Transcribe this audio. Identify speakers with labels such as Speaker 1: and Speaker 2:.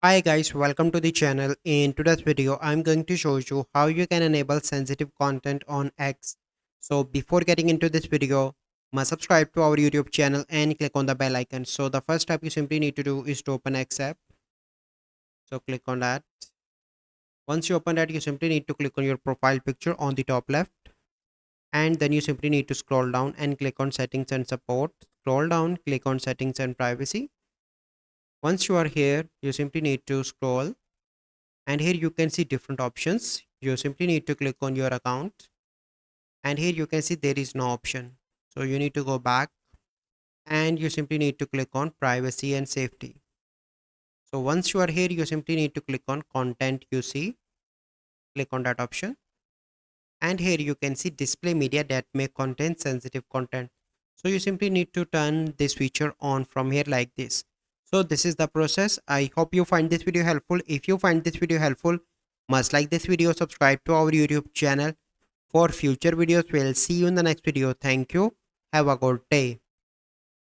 Speaker 1: Hi guys, welcome to the channel. In today's video, I'm going to show you how you can enable sensitive content on X. So before getting into this video, must subscribe to our YouTube channel and click on the bell icon. So the first step you simply need to do is to open X app. So click on that. Once you open that, you simply need to click on your profile picture on the top left. And then you simply need to scroll down and click on settings and support. Scroll down, click on settings and privacy. Once you are here, you simply need to scroll and here you can see different options. You simply need to click on your account and here you can see there is no option, so you need to go back and you simply need to click on privacy and safety. So once you are here, you simply need to click on content. You see, click on that option and here you can see display media that may contain sensitive content. So you simply need to turn this feature on from here like this. So this is the process. I hope you find this video helpful. If you find this video helpful, must like this video, subscribe to our YouTube channel for future videos. We'll see you in the next video. Thank you. Have a good day.